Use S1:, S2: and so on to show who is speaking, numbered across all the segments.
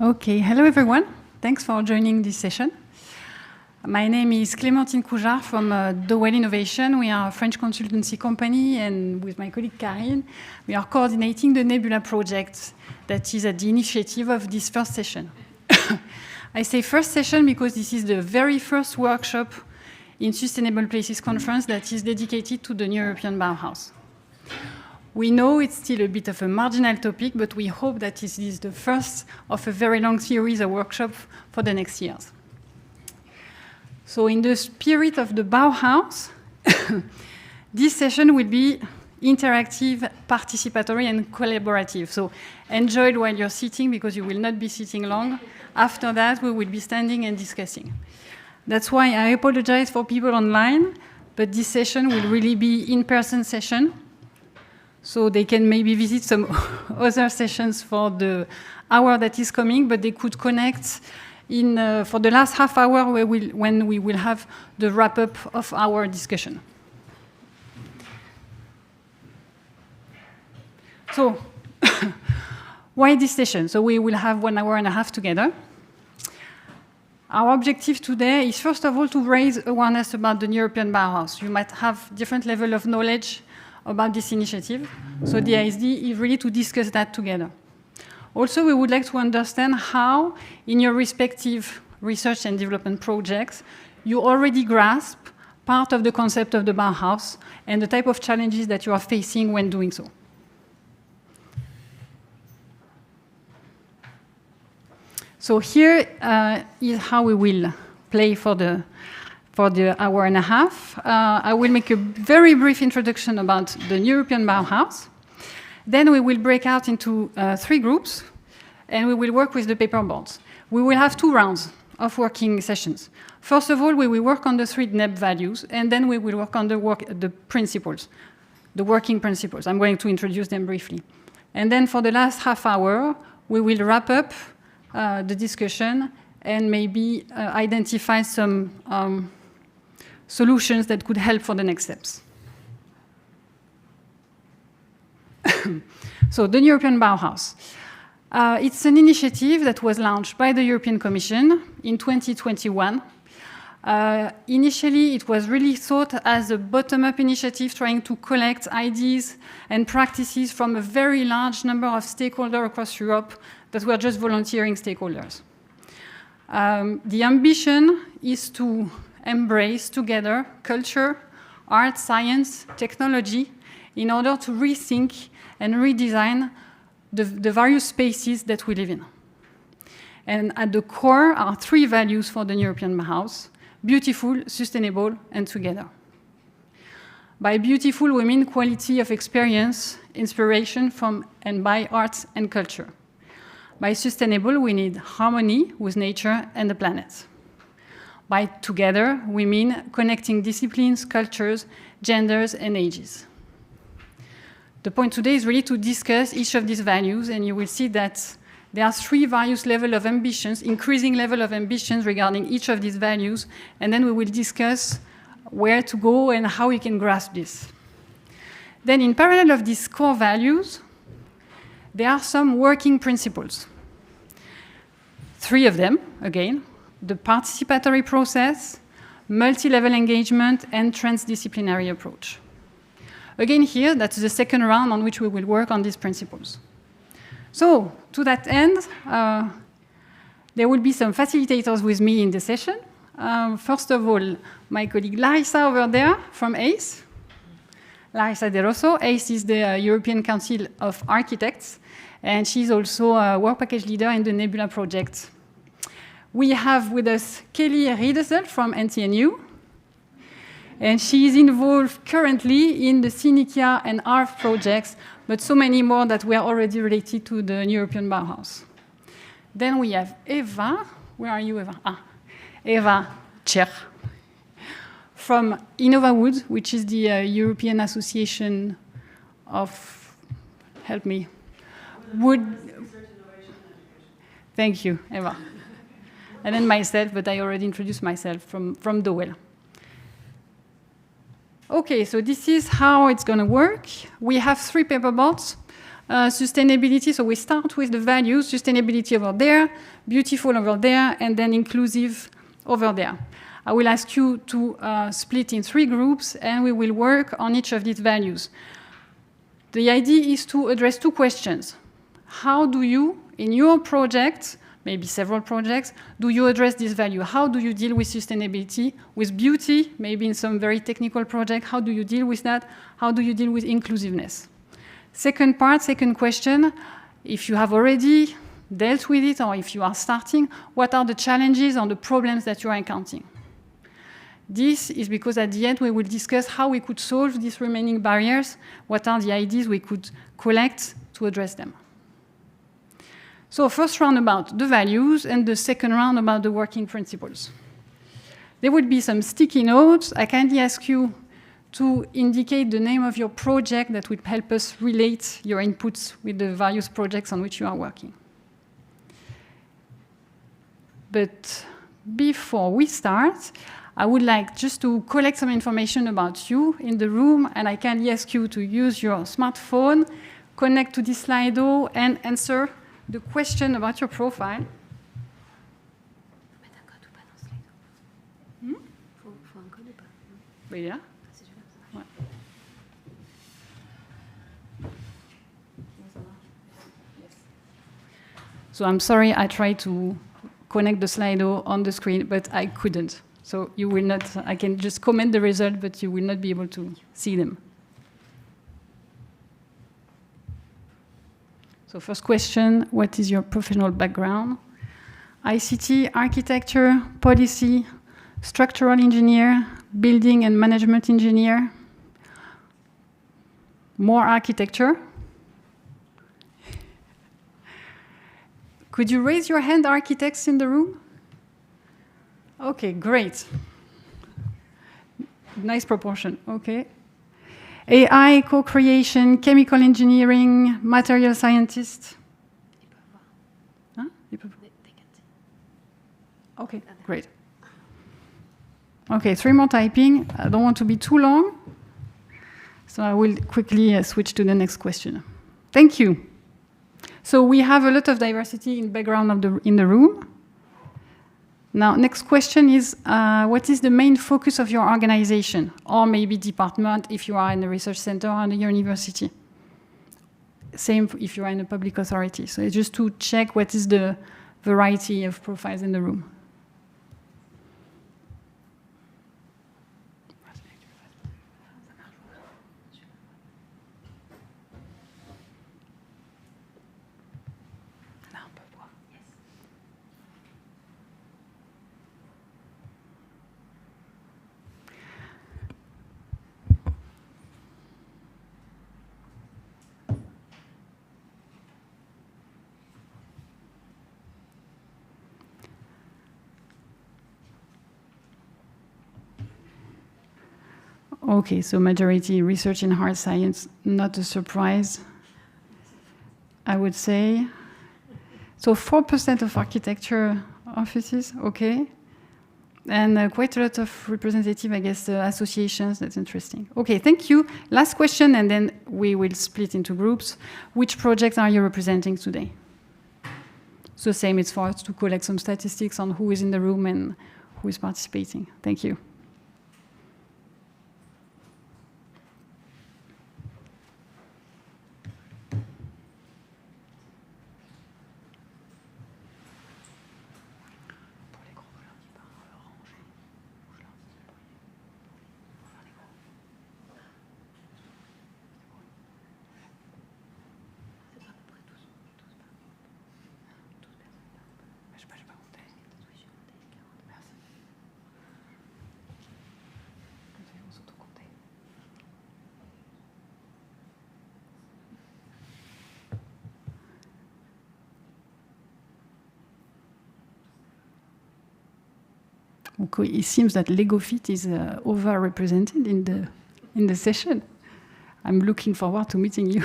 S1: Okay, hello everyone. Thanks for joining this session. My name is Clémentine Coujard from DOWEL Innovation. We are a French consultancy company, and with my colleague Karine, we are coordinating the NEBULA project that is at the initiative of this first session. I say first session because this is the very first workshop in Sustainable Places Conference that is dedicated to the European Bauhaus. We know it's still a bit of a marginal topic, but we hope that this is the first of a very long series of workshops for the next years. So in the spirit of the Bauhaus, this session will be interactive, participatory, and collaborative. So enjoy it while you're sitting, because you will not be sitting long. After that, we will be standing and discussing. That's why I apologize for people online, but this session will really be in-person session. So they can maybe visit some other sessions for the hour that is coming, but they could connect for the last half hour when we will have the wrap-up of our discussion. So why this session? So we will have 1 hour and a half together. Our objective today is, first of all, to raise awareness about the European Bauhaus. You might have different level of knowledge about this initiative. So the idea is really to discuss that together. Also, we would like to understand how, in your respective research and development projects, you already grasp part of the concept of the Bauhaus and the type of challenges that you are facing when doing so. So here is how we will play for the hour and a half. I will make a very brief introduction about the European Bauhaus. Then we will break out into 3 groups, and we will work with the paperboards. We will have 2 rounds of working sessions. First of all, we will work on the 3 NEB values, and then we will work on the principles, the working principles. I'm going to introduce them briefly. And then for the last half hour, we will wrap up the discussion and maybe identify some solutions that could help for the next steps. So the European Bauhaus. It's an initiative that was launched by the European Commission in 2021. Initially, it was really thought as a bottom-up initiative trying to collect ideas and practices from a very large number of stakeholders across Europe that were just volunteering stakeholders. The ambition is to embrace together culture, art, science, technology, in order to rethink and redesign the various spaces that we live in. And at the core are 3 values for the European Bauhaus: beautiful, sustainable, and together. By beautiful, we mean quality of experience, inspiration from and by arts and culture. By sustainable, we need harmony with nature and the planet. By together, we mean connecting disciplines, cultures, genders, and ages. The point today is really to discuss each of these values, and you will see that there are 3 various levels of ambitions, increasing level of ambitions regarding each of these values, and then we will discuss where to go and how we can grasp this. Then in parallel of these core values, there are some working principles. 3 of them, again: the participatory process, multi-level engagement, and transdisciplinary approach. Again here, that's the second round on which we will work on these principles. So, to that end, there will be some facilitators with me in the session. First of all, my colleague Larissa over there from ACE. Larissa De Rosso. ACE is the European Council of Architects, and she's also a work package leader in the NEBULA project. We have with us Kelly Riedesel from NTNU, and she is involved currently in the syn.ikia and ARF projects, but so many more that we are already related to the European Bauhaus. Then we have Eva. Where are you, Eva? Eva Czech from Innovawood, which is the European Association of, help me, Wood. Thank you, Eva. And then myself, but I already introduced myself from DOWEL. Okay, so this is how it's going to work. We have 3 paperboards. Sustainability, so we start with the values, sustainability over there, beautiful over there, and then inclusive over there. I will ask you to split in 3 groups, and we will work on each of these values. The idea is to address 2 questions. How do you, in your project, maybe several projects, do you address this value? How do you deal with sustainability, with beauty, maybe in some very technical project? How do you deal with that? How do you deal with inclusiveness? Second part, second question, if you have already dealt with it or if you are starting, what are the challenges or the problems that you are encountering? This is because at the end we will discuss how we could solve these remaining barriers, what are the ideas we could collect to address them. So first round about the values and the second round about the working principles. There will be some sticky notes. I kindly ask you to indicate the name of your project that would help us relate your inputs with the various projects on which you are working. But before we start, I would like just to collect some information about you in the room, and I kindly ask you to use your smartphone, connect to this Slido, and answer the question about your profile.
S2: Faut un code ou pas?
S1: Oui, là. Ouais. So I'm sorry, I tried to connect the Slido on the screen, but I couldn't. So you will not, I can just comment the result, but you will not be able to see them. So first question, what is your professional background? ICT, architecture, policy, structural engineer, building and management engineer, more architecture. Could you raise your hand, architects in the room? Okay, great. Nice proportion, okay. AI, co-creation, chemical engineering, material scientist. Huh? Okay, great. Okay, 3 more typing. I don't want to be too long, so I will quickly switch to the next question. Thank you. So we have a lot of diversity in background in the room. Now, next question is, what is the main focus of your organization, or maybe department if you are in a research center or in a university? Same if you are in a public authority. So it's just to check what is the variety of profiles in the room. Okay, so majority research in hard science, not a surprise, I would say. So 4% of architecture offices, okay. And quite a lot of representative, I guess, associations, that's interesting. Okay, thank you. Last question, and then we will split into groups. Which projects are you representing today? So same, it's for us to collect some statistics on who is in the room and who is participating. Thank you. Okay, it seems that Lego Fit is overrepresented in the session. I'm looking forward to meeting you.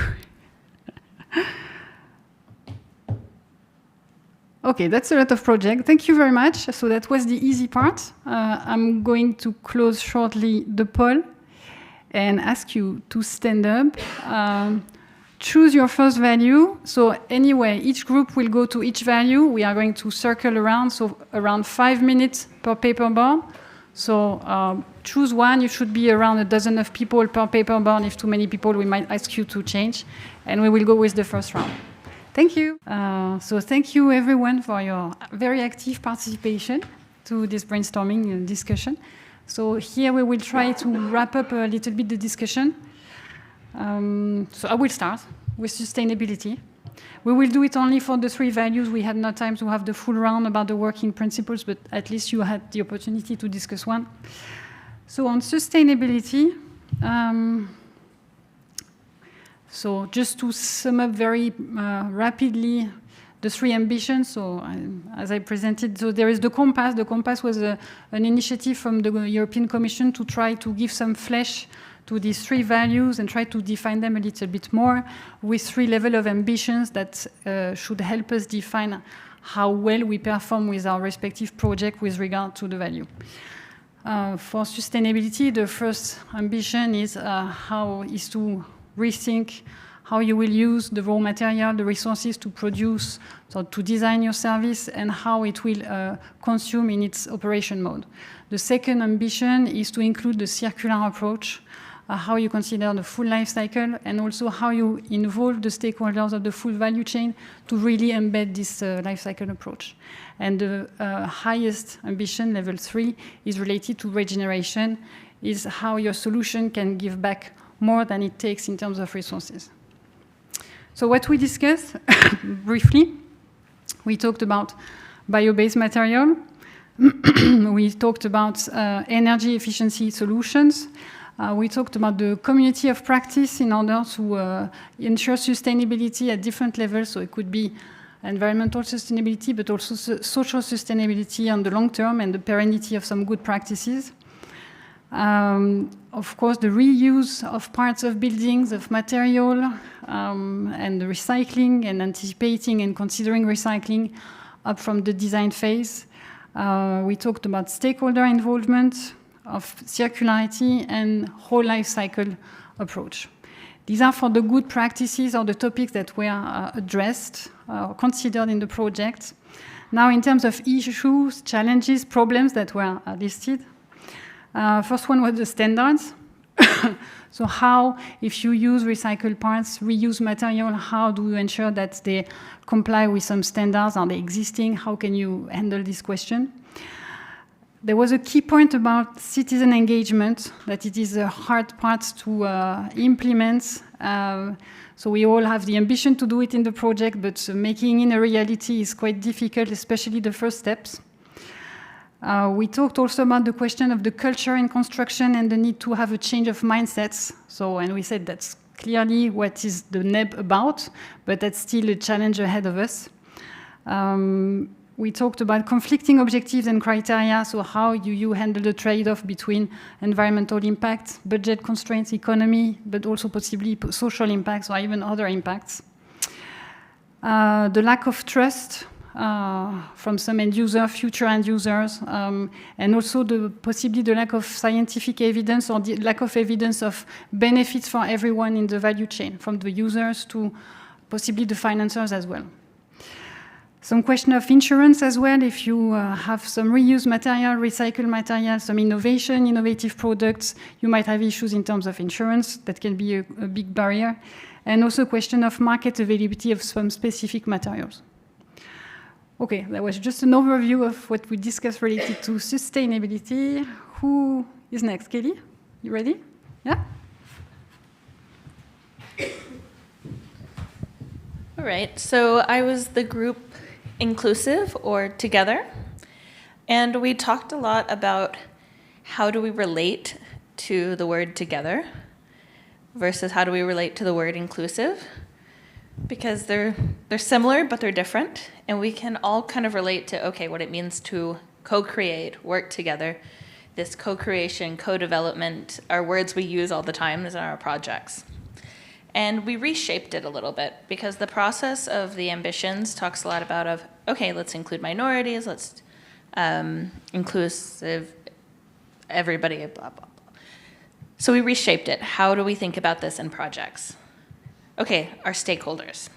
S1: Okay, that's a lot of projects. Thank you very much. So that was the easy part. I'm going to close shortly the poll and ask you to stand up. choose your first value. So anyway, each group will go to each value. We are going to circle around, so around 5 minutes per paperboard. So choose one. You should be around a dozen of people per paperboard. If too many people, we might ask you to change. And we will go with the first round. Thank you. So thank you, everyone, for your very active participation to this brainstorming discussion. So here we will try to wrap up a little bit the discussion. So I will start with sustainability. We will do it only for the 3 values. We had no time to have the full round about the working principles, but at least you had the opportunity to discuss one. So on sustainability, so just to sum up very rapidly the 3 ambitions, so as I presented, so there is the Compass. The Compass was an initiative from the European Commission to try to give some flesh to these 3 values and try to define them a little bit more with 3 levels of ambitions that should help us define how well we perform with our respective project with regard to the value. For sustainability, the first ambition is to rethink how you will use the raw material, the resources to produce, so to design your service, and how it will consume in its operation mode. The second ambition is to include the circular approach, how you consider the full life cycle, and also how you involve the stakeholders of the full value chain to really embed this life cycle approach. And the highest ambition, level 3, is related to regeneration, is how your solution can give back more than it takes in terms of resources. So what we discussed, briefly, we talked about bio-based material, we talked about energy efficiency solutions, we talked about the community of practice in order to ensure sustainability at different levels. So it could be environmental sustainability, but also social sustainability on the long term and the perennity of some good practices. Of course, the reuse of parts of buildings, of material, and the recycling and anticipating and considering recycling up from the design phase. We talked about stakeholder involvement, of circularity and whole life cycle approach. These are for the good practices or the topics that were addressed or considered in the project. Now, in terms of issues, challenges, problems that were listed, first one was the standards. So how, if you use recycled parts, reuse material, how do you ensure that they comply with some standards? Are they existing? How can you handle this question? There was a key point about citizen engagement, that it is a hard part to implement. So we all have the ambition to do it in the project, but making it a reality is quite difficult, especially the first steps. We talked also about the question of the culture in construction and the need to have a change of mindsets. So, and we said that's clearly what is the NEB about, but that's still a challenge ahead of us. We talked about conflicting objectives and criteria, so how you handle the trade-off between environmental impact, budget constraints, economy, but also possibly social impacts or even other impacts. The lack of trust from some end users, future end users, and also possibly the lack of scientific evidence or the lack of evidence of benefits for everyone in the value chain, from the users to possibly the financiers as well. Some question of insurance as well. If you have some reused material, recycled material, some innovation, innovative products, you might have issues in terms of insurance. That can be a big barrier. And also question of market availability of some specific materials. Okay, that was just an overview of what we discussed related to sustainability. Who is next? Kelly, you ready? Yeah?
S2: All right, so I was the group inclusive or together, and we talked a lot about how do we relate to the word together versus how do we relate to the word inclusive, because they're similar but they're different, and we can all kind of relate to, okay, what it means to co-create, work together. This co-creation, co-development are words we use all the time in our projects. And we reshaped it a little bit because the process of the ambitions talks a lot about okay, let's include minorities, let's inclusive everybody, blah, blah, blah. So we reshaped it. How do we think about this in projects? Okay, our stakeholders.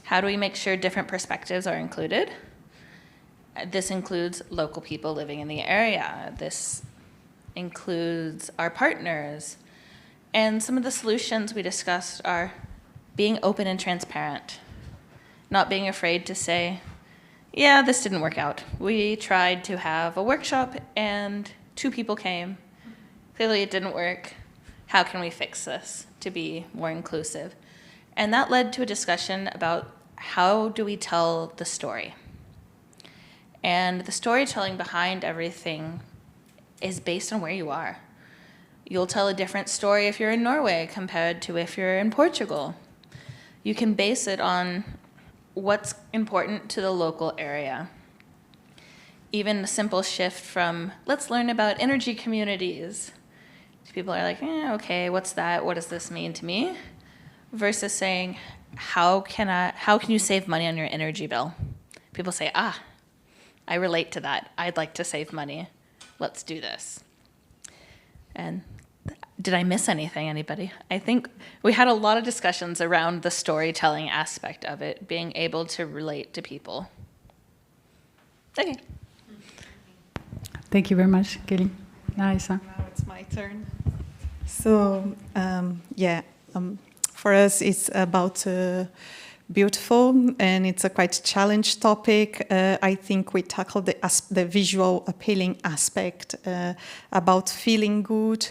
S2: How do we make sure different perspectives are included? This includes local people living in the area. This includes our partners. And some of the solutions we discussed are being open and transparent, not being afraid to say, yeah, this didn't work out. We tried to have a workshop and 2 people came. Clearly it didn't work. How can we fix this to be more inclusive? And that led to a discussion about how do we tell the story? And the storytelling behind everything is based on where you are. You'll tell a different story if you're in Norway compared to if you're in Portugal. You can base it on what's important to the local area. Even a simple shift from, let's learn about energy communities. People are like, okay, what's that? What does this mean to me? Versus saying, how can you save money on your energy bill? People say, I relate to that. I'd like to save money. Let's do this. And did I miss anything, anybody? I think we had a lot of discussions around the storytelling aspect of it, being able to relate to people. Okay.
S1: Thank you very much, Kelly. Larissa.
S3: Now it's my turn. So, for us, it's about beautiful, and it's a quite challenged topic. I think we tackle the visual appealing aspect about feeling good,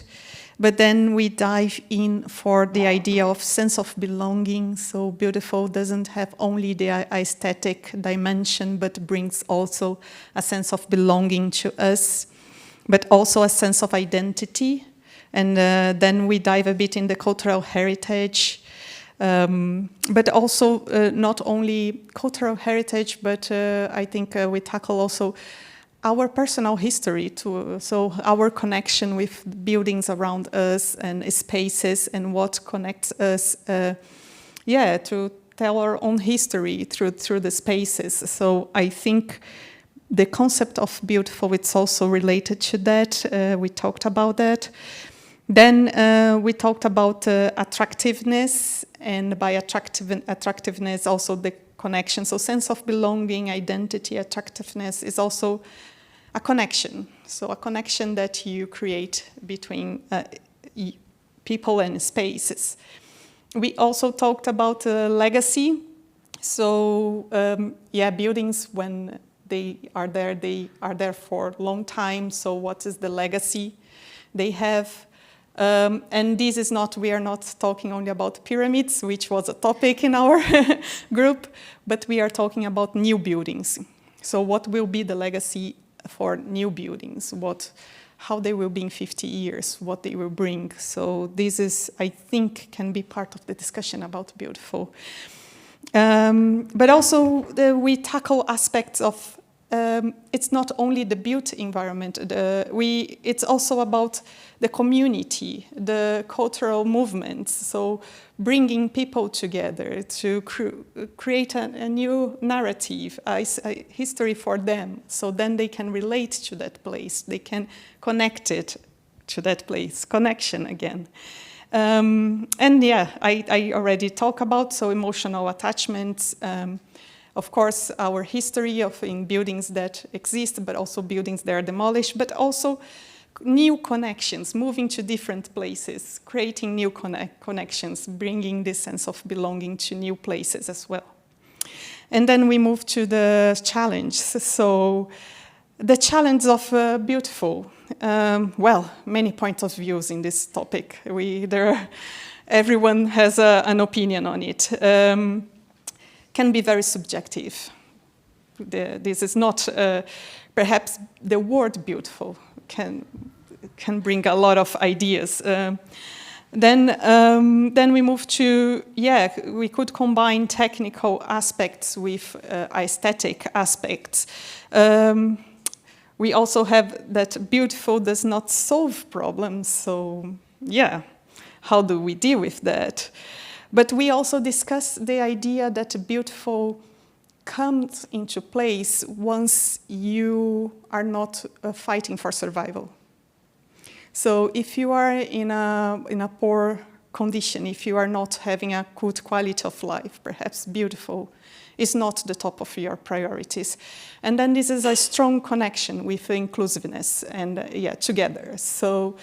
S3: but then we dive in for the idea of sense of belonging. So beautiful doesn't have only the aesthetic dimension, but brings also a sense of belonging to us, but also a sense of identity. And then we dive a bit in the cultural heritage, but also not only cultural heritage, but I think we tackle also our personal history too. So our connection with buildings around us and spaces, and what connects us, to tell our own history through the spaces. So I think the concept of beautiful, it's also related to that. We talked about that. Then we talked about attractiveness, and by attractiveness also the connection. So sense of belonging, identity, attractiveness is also a connection. So a connection that you create between people and spaces. We also talked about legacy. So buildings, when they are there for a long time. So what is the legacy they have? And this is not, we are not talking only about pyramids, which was a topic in our group, but we are talking about new buildings. So what will be the legacy for new buildings? How they will be in 50 years, what they will bring. So this is, I think, can be part of the discussion about beautiful. But also we tackle aspects of, it's not only the built environment, it's also about the community, the cultural movements, so bringing people together to create a new narrative, a history for them, so then they can relate to that place, they can connect it to that place, connection again. I already talked about, so emotional attachments, of course, our history in buildings that exist, but also buildings that are demolished, but also new connections, moving to different places, creating new connections, bringing this sense of belonging to new places as well. And then we move to the challenge. So the challenge of beautiful. Many points of views in this topic. Everyone has an opinion on it. Can be very subjective. This is not, perhaps the word beautiful can bring a lot of ideas. Then we move to, we could combine technical aspects with aesthetic aspects. We also have that beautiful does not solve problems, so how do we deal with that? But we also discuss the idea that beautiful comes into place once you are not fighting for survival. So if you are in a poor condition, if you are not having a good quality of life, perhaps beautiful is not the top of your priorities. And then this is a strong connection with inclusiveness and together. So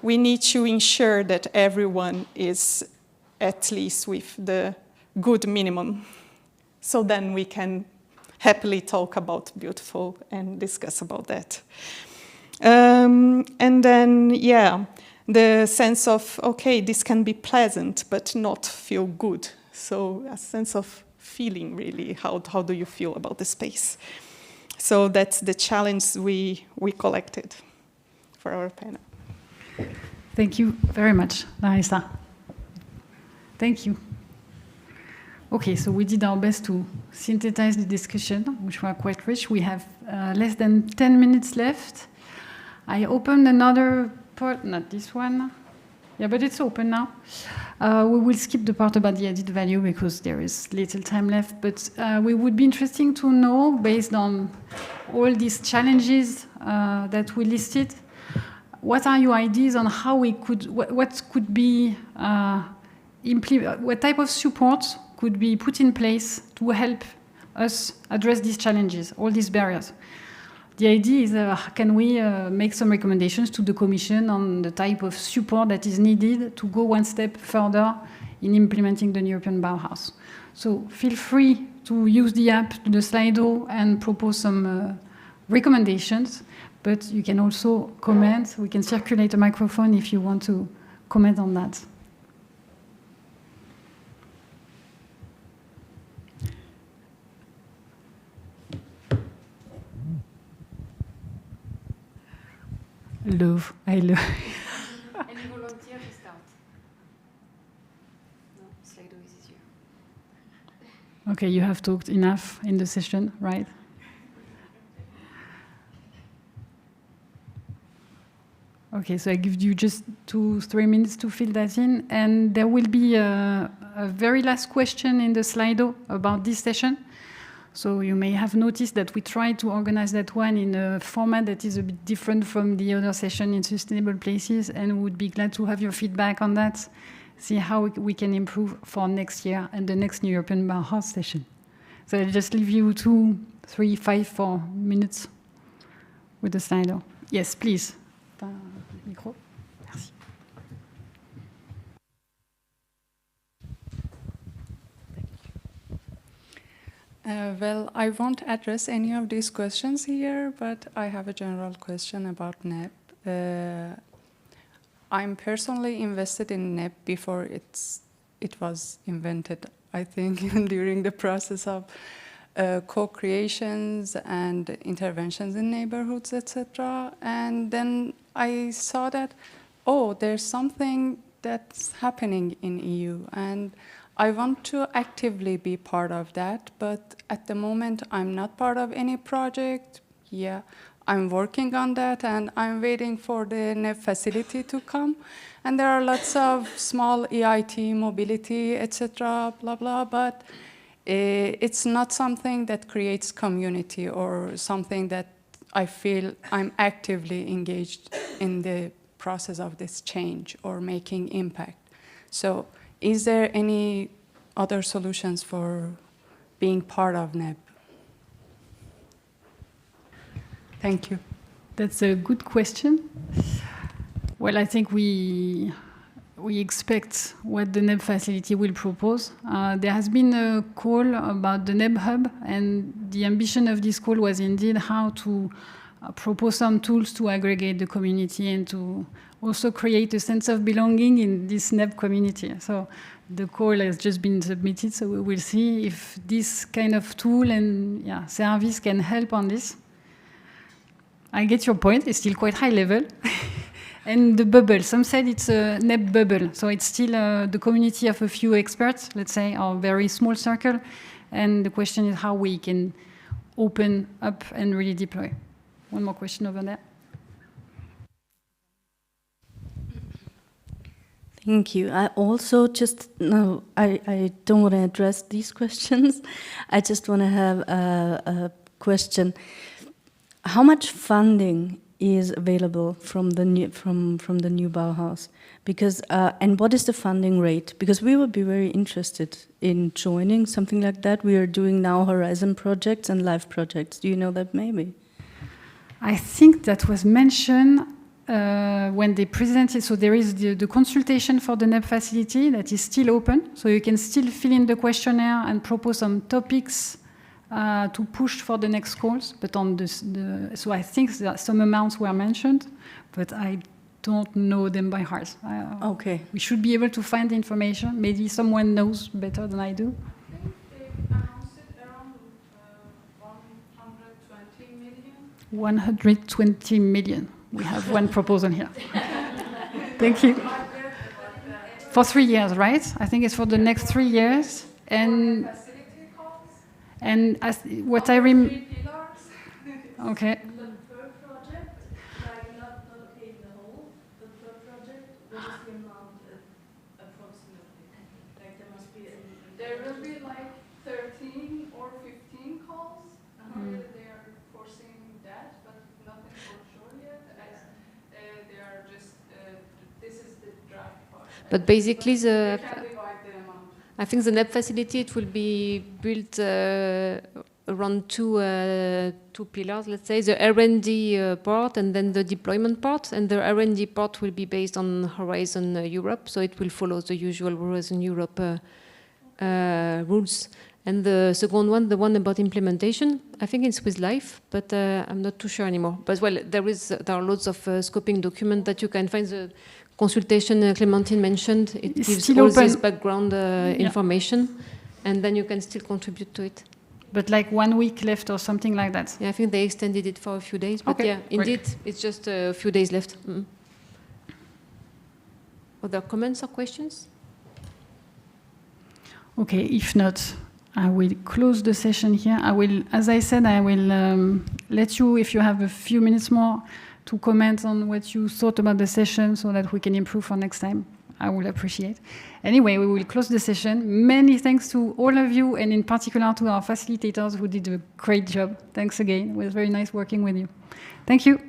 S3: we need to ensure that everyone is at least with the good minimum. So then we can happily talk about beautiful and discuss about that. And then, the sense of, okay, this can be pleasant, but not feel good. So a sense of feeling, really, how do you feel about the space? So that's the challenge we collected for our panel.
S1: Thank you very much, Larissa. Thank you. Okay, so we did our best to synthesize the discussion, which were quite rich. We have less than 10 minutes left. I opened another part, not this one. Yeah, but it's open now. We will skip the part about the added value because there is little time left. But we would be interesting to know, based on all these challenges that we listed, what are your ideas on how we could, what could be, what type of support could be put in place to help us address these challenges, all these barriers? The idea is, can we make some recommendations to the Commission on the type of support that is needed to go one step further in implementing the European Bauhaus? So feel free to use the app, the Slido, and propose some recommendations. But you can also comment. We can circulate a microphone if you want to comment on that. Love, I love.
S4: Any volunteer to start? No, Slido is easier.
S1: Okay, you have talked enough in the session, right? Okay, so I give you just 2-3 minutes to fill that in, and there will be a very last question in the Slido about this session. So you may have noticed that we tried to organize that one in a format that is a bit different from the other session in Sustainable Places, and we would be glad to have your feedback on that, see how we can improve for next year and the next European Bauhaus session. So I'll just leave you 2, 3, 5, 4 minutes with the Slido. Yes, please. Micro. Merci.
S5: Well, I won't address any of these questions here, but I have a general question about NEB. I'm personally invested in NEB before it was invented, I think, during the process of co-creations and interventions in neighborhoods, etc. And then I saw that, oh, there's something that's happening in EU, and I want to actively be part of that, but at the moment I'm not part of any project. Yeah, I'm working on that, and I'm waiting for the NEB facility to come. And there are lots of small EIT, mobility, etc., blah, blah, but it's not something that creates community or something that I feel I'm actively engaged in the process of this change or making impact. So is there any other solutions for being part of NEB? Thank you.
S1: That's a good question. Well, I think we expect what the NEB facility will propose. There has been a call about the NEB hub, and the ambition of this call was indeed how to propose some tools to aggregate the community and to also create a sense of belonging in this NEB community. So the call has just been submitted, so we will see if this kind of tool and service can help on this. I get your point, it's still quite high level. And the bubble, some said it's a NEB bubble, so it's still the community of a few experts, let's say, or a very small circle. And the question is how we can open up and really deploy. One more question over there.
S6: Thank you. I also just, no, I don't want to address these questions. I just want to have a question. How much funding is available from the new Bauhaus? Because and what is the funding rate? Because we would be very interested in joining something like that. We are doing now Horizon projects and live projects. Do you know that maybe?
S1: I think that was mentioned when they presented. So there is the consultation for the NEB facility that is still open. So you can still fill in the questionnaire and propose some topics to push for the next calls. But on so I think some amounts were mentioned, but I don't know them by heart.
S6: Okay.
S1: We should be able to find the information. Maybe someone knows better than I do.
S5: I think they announced it around 120 million.
S1: 120 million. We have one proposal here. Thank you. For 3 years, right? I think it's for the next 3 years. And as what I remember. Okay.
S6: The per project, like not paying the whole, the per project, what is the amount approximately? Like there must be
S5: There will be like 13 or 15 calls. They are foreseeing that, but nothing for sure yet. As they are just this is the draft part.
S4: But basically,
S5: They can divide the amount.
S4: I think the NEB facility, it will be built around two pillars, let's say, the R&D part and then the deployment part. And the R&D part will be based on Horizon Europe, so it will follow the usual Horizon Europe rules. And the second one, the one about implementation, I think it's with Life, but I'm not too sure anymore. But well, there are lots of scoping documents that you can find. The consultation Clémentine mentioned, it gives all this background information, and then you can still contribute to it.
S1: But like 1 week left or something like that.
S4: Yeah, I think they extended it for a few days, but
S1: okay,
S4: yeah, indeed, it's just a few days left. Other comments or questions?
S1: Okay, if not, I will close the session here. I will, as I said, I will let you, if you have a few minutes more, to comment on what you thought about the session so that we can improve for next time. I will appreciate. Anyway, we will close the session. Many thanks to all of you, and in particular to our facilitators who did a great job. Thanks again. It was very nice working with you. Thank you.